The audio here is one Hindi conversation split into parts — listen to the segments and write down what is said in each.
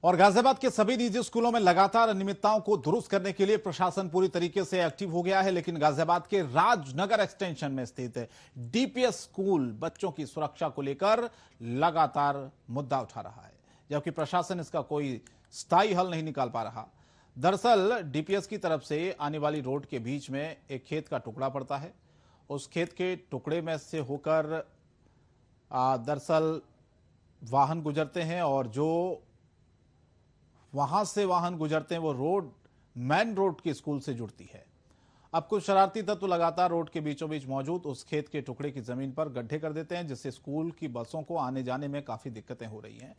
और गाजियाबाद के सभी निजी स्कूलों में लगातार अनियमितताओं को दुरुस्त करने के लिए प्रशासन पूरी तरीके से एक्टिव हो गया है, लेकिन गाजियाबाद के राजनगर एक्सटेंशन में स्थित डीपीएस स्कूल बच्चों की सुरक्षा को लेकर लगातार मुद्दा उठा रहा है, जबकि प्रशासन इसका कोई स्थायी हल नहीं निकाल पा रहा। दरअसल डीपीएस की तरफ से आने वाली रोड के बीच में एक खेत का टुकड़ा पड़ता है। उस खेत के टुकड़े में से होकर दरअसल वाहन गुजरते हैं और जो वहां से वाहन गुजरते हैं वो रोड मेन रोड की स्कूल से जुड़ती है। अब कुछ शरारती तत्व लगातार रोड के बीचों बीच मौजूद उस खेत के टुकड़े की जमीन पर गड्ढे कर देते हैं, जिससे स्कूल की बसों को आने जाने में काफी दिक्कतें हो रही हैं।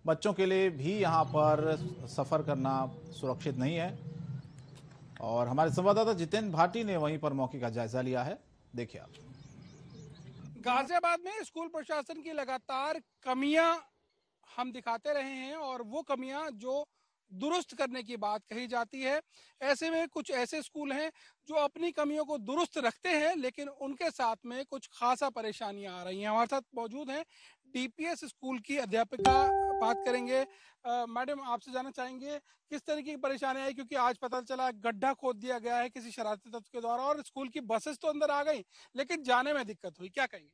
बच्चों के लिए भी यहां पर सफर करना सुरक्षित नहीं है। और हमारे संवाददाता जितेंद्र भाटी ने वहीं पर मौके का जायजा लिया है, देखिए आप। गाजियाबाद में स्कूल प्रशासन की लगातार कमियां हम दिखाते रहे हैं और वो कमियां जो दुरुस्त करने की बात कही जाती है। ऐसे में कुछ ऐसे स्कूल हैं जो अपनी कमियों को दुरुस्त रखते हैं, लेकिन उनके साथ में कुछ खासा परेशानियां आ रही हैं। हमारे साथ मौजूद हैं डीपीएस स्कूल की अध्यापिका, बात करेंगे। मैडम, आपसे जानना चाहेंगे किस तरीके की परेशानी आई, क्योंकि आज पता चला गड्ढा खोद दिया गया है किसी शरारती तत्व के द्वारा और स्कूल की बसेस तो अंदर आ गई लेकिन जाने में दिक्कत हुई, क्या कहेंगे?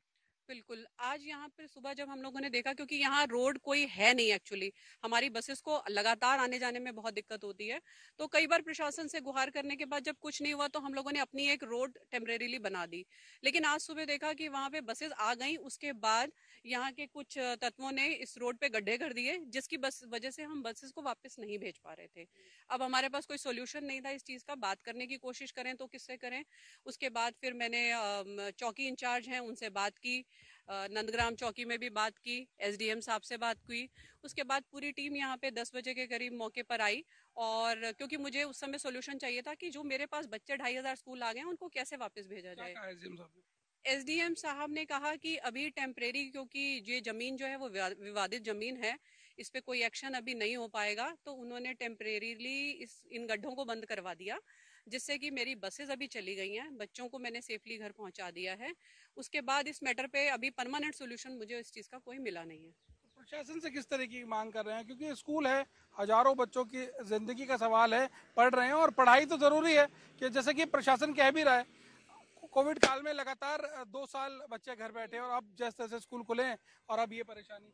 बिल्कुल, आज यहाँ पर सुबह जब हम लोगों ने देखा, क्योंकि यहाँ रोड कोई है नहीं एक्चुअली, हमारी बसेस को लगातार आने जाने में बहुत दिक्कत होती है। तो कई बार प्रशासन से गुहार करने के बाद जब कुछ नहीं हुआ तो हम लोगों ने अपनी एक रोड टेम्परेरीली बना दी। लेकिन आज सुबह देखा कि वहाँ पे बसेस आ गई, उसके बाद यहाँ के कुछ तत्वों ने इस रोड पे गड्ढे कर दिए, जिसकी बस वजह से हम बसेस को वापस नहीं भेज पा रहे थे। अब हमारे पास कोई सोल्यूशन नहीं था इस चीज का, बात करने की कोशिश करें तो किससे करें। उसके बाद फिर मैंने चौकी इंचार्ज हैं उनसे बात की, नंदग्राम चौकी में भी बात की, एसडीएम साहब से बात की। उसके बाद पूरी टीम यहाँ पे 10 बजे के करीब मौके पर आई, और क्योंकि मुझे उस समय सोल्यूशन चाहिए था कि जो मेरे पास बच्चे 2500 स्कूल आ गए हैं उनको कैसे वापस भेजा जाए। एसडीएम साहब ने कहा कि अभी टेम्परेरी, क्योंकि ये जमीन जो है वो विवादित जमीन है, इस पे कोई एक्शन अभी नहीं हो पाएगा, तो उन्होंने टेम्परेरीली इन गड्ढों को बंद करवा दिया, जिससे कि मेरी बसेस अभी चली गई हैं, बच्चों को मैंने सेफली घर पहुंचा दिया है। उसके बाद इस मैटर पे अभी परमानेंट सोल्यूशन मुझे इस चीज का कोई मिला नहीं है। प्रशासन से किस तरीके की मांग कर रहे हैं, क्योंकि स्कूल है, हजारों बच्चों की जिंदगी का सवाल है, पढ़ रहे हैं और पढ़ाई तो जरूरी है, कि जैसे कि प्रशासन कह भी रहा है कोविड काल में लगातार 2 साल बच्चे घर बैठे और अब जैसे जैसे स्कूल खुले और अब ये परेशानी।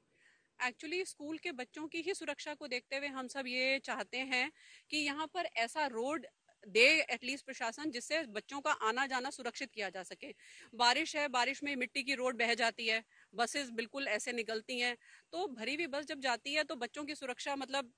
एक्चुअली स्कूल के बच्चों की ही सुरक्षा को देखते हुए हम सब ये चाहते हैं कि यहाँ पर ऐसा रोड दे एटलीस्ट प्रशासन, जिससे बच्चों का आना जाना सुरक्षित किया जा सके। बारिश है, बारिश में मिट्टी की रोड बह जाती है, बसेस बिल्कुल ऐसे निकलती हैं, तो भरी हुई बस जब जाती है तो बच्चों की सुरक्षा मतलब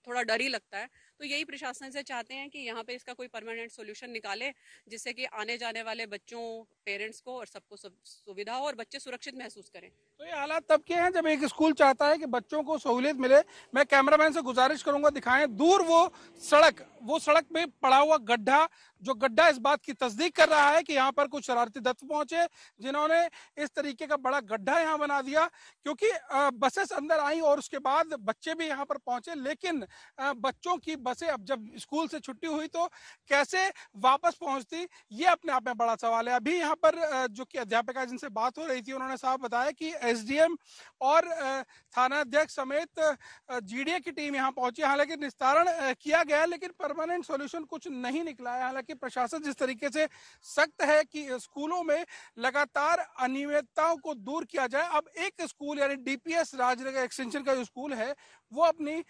थोड़ा डर ही लगता है। तो यही प्रशासन से चाहते हैं कि यहाँ पे इसका कोई परमानेंट सोल्यूशन निकाले, जिससे कि आने जाने वाले बच्चों, पेरेंट्स को और सबको सुविधा हो और बच्चे सुरक्षित महसूस करें। तो ये हालात तब के हैं जब एक स्कूल चाहता है कि बच्चों को सहूलियत मिले। मैं कैमरामैन से गुजारिश करूंगा दिखाएं दूर वो सड़क में पड़ा हुआ गड्ढा, जो गड्ढा इस बात की तस्दीक कर रहा है कि यहाँ पर कुछ शरारती तत्व पहुंचे जिन्होंने इस तरीके का बड़ा गड्ढा यहाँ बना दिया। क्योंकि बसेस अंदर आई और उसके बाद बच्चे भी यहाँ पर पहुंचे, लेकिन बच्चों की बसें अब जब स्कूल से छुट्टी हुई तो कैसे वापस पहुंचती, ये अपने आप में बड़ा सवाल है। अभी यहाँ पर जो कि अध्यापिका जिनसे बात हो रही थी, उन्होंने साफ बताया कि एसडीएम और थाना अध्यक्ष समेत जीडीए की टीम यहाँ पहुंची, हालांकि निस्तारण किया गया लेकिन परमानेंट सॉल्यूशन कुछ नहीं निकला है। हालांकि प्रशासन जिस तरीके से सख्त है कि स्कूलों में लगातार अनियमितताओं को दूर किया जाए, अब एक स्कूल यानी डीपीएस राजनगर एक्सटेंशन का जो स्कूल है वो अपनी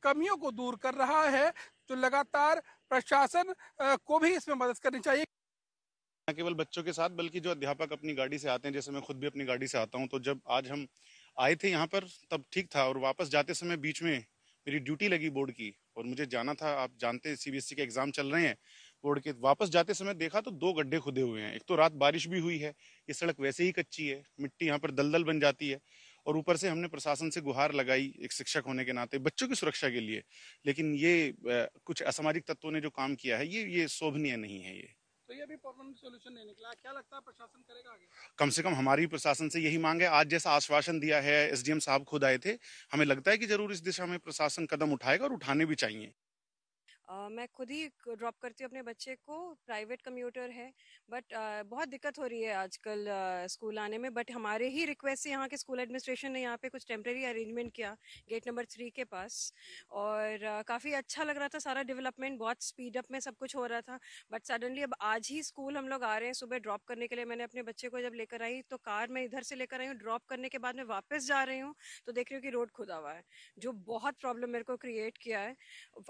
कमियों को दूर कर रहा है, तो लगातार प्रशासन को भी इसमें मदद करनी चाहिए। न केवल बच्चों के साथ बल्कि जो अध्यापक अपनी गाड़ी से आते हैं, जैसे मैं खुद भी अपनी गाड़ी से आता हूं, तो जब आज हम आए थे यहाँ पर तब ठीक था, और वापस जाते समय बीच में मेरी ड्यूटी लगी बोर्ड की और मुझे जाना था। आप जानते हैं सीबीएसई के एग्जाम चल रहे हैं बोर्ड के। वापस जाते समय देखा तो 2 गड्ढे खुदे हुए हैं। एक तो रात बारिश भी हुई है, ये सड़क वैसे ही कच्ची है, मिट्टी यहाँ पर दलदल बन जाती है, और ऊपर से हमने प्रशासन से गुहार लगाई एक शिक्षक होने के नाते बच्चों की सुरक्षा के लिए, लेकिन ये कुछ असामाजिक तत्वों ने जो काम किया है ये शोभनीय नहीं है। ये तो ये भी परमानेंट सॉल्यूशन नहीं निकला, क्या लगता है प्रशासन करेगा आगे? कम से कम हमारी प्रशासन से यही मांग है। आज जैसा आश्वासन दिया है, एसडीएम साहब खुद आए थे, हमें लगता है कि जरूर इस दिशा में प्रशासन कदम उठाएगा और उठाने भी चाहिए। मैं खुद ही ड्रॉप करती हूँ अपने बच्चे को, प्राइवेट कम्यूटर है, बट बहुत दिक्कत हो रही है आजकल स्कूल आने में। बट हमारे ही रिक्वेस्ट से यहाँ के स्कूल एडमिनिस्ट्रेशन ने यहाँ पे कुछ टेम्परेरी अरेंजमेंट किया गेट नंबर 3 के पास, और काफ़ी अच्छा लग रहा था, सारा डेवलपमेंट बहुत स्पीड अप में सब कुछ हो रहा था। बट सडनली अब आज ही स्कूल हम लोग आ रहे हैं सुबह ड्रॉप करने के लिए। मैंने अपने बच्चे को जब लेकर आई तो कार में इधर से लेकर आई हूँ, ड्रॉप करने के बाद मैं वापस जा रही हूँ तो देख रही हूँ कि रोड खुदा हुआ है, जो बहुत प्रॉब्लम मेरे को क्रिएट किया है।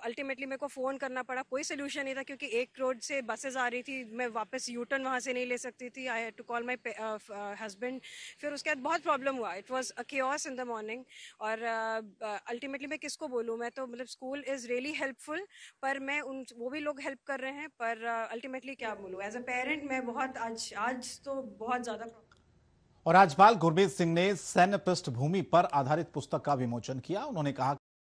अल्टीमेटली मेरे को फ़ोन करना पड़ा, कोई सोल्यूशन नहीं था क्योंकि एक रोड से बसेस आ रही थी, मैं वापस यू टर्न वहाँ से नहीं ले सकती थी। I had to call my husband. फिर उसके बाद बहुत प्रॉब्लम हुआ, it was a chaos in the morning. और अल्टीमेटली मैं किसको बोलूँ, मैं तो मतलब स्कूल इज़ रियली हेल्पफुल, पर मैं उन वो भी लोग हेल्प कर रहे हैं, पर अल्टीमेटली क्या बोलूँ, एज अ पेरेंट मैं बहुत आज तो बहुत ज़्यादा। और राज्यपाल गुरमीत सिंह ने सैन्य पृष्ठभूमि पर आधारित पुस्तक का विमोचन किया। उन्होंने कहा